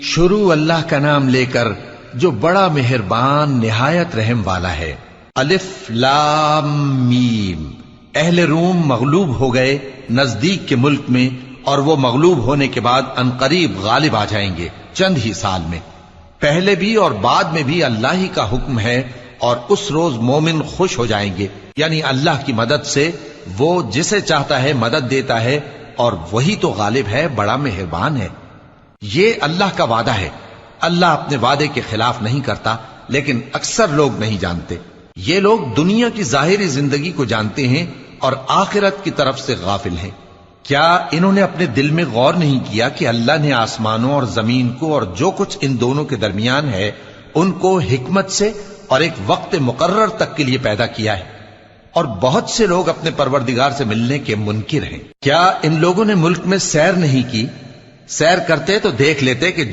شروع اللہ کا نام لے کر جو بڑا مہربان نہایت رحم والا ہے۔ الف لام میم۔ اہل روم مغلوب ہو گئے نزدیک کے ملک میں، اور وہ مغلوب ہونے کے بعد عنقریب غالب آ جائیں گے چند ہی سال میں۔ پہلے بھی اور بعد میں بھی اللہ ہی کا حکم ہے، اور اس روز مومن خوش ہو جائیں گے، یعنی اللہ کی مدد سے وہ جسے چاہتا ہے مدد دیتا ہے، اور وہی تو غالب ہے، بڑا مہربان ہے۔ یہ اللہ کا وعدہ ہے، اللہ اپنے وعدے کے خلاف نہیں کرتا، لیکن اکثر لوگ نہیں جانتے۔ یہ لوگ دنیا کی ظاہری زندگی کو جانتے ہیں اور آخرت کی طرف سے غافل ہیں۔ کیا انہوں نے اپنے دل میں غور نہیں کیا کہ اللہ نے آسمانوں اور زمین کو اور جو کچھ ان دونوں کے درمیان ہے ان کو حکمت سے اور ایک وقت مقرر تک کے لیے پیدا کیا ہے، اور بہت سے لوگ اپنے پروردگار سے ملنے کے منکر ہیں۔ کیا ان لوگوں نے ملک میں سیر نہیں کی؟ سیر کرتے تو دیکھ لیتے کہ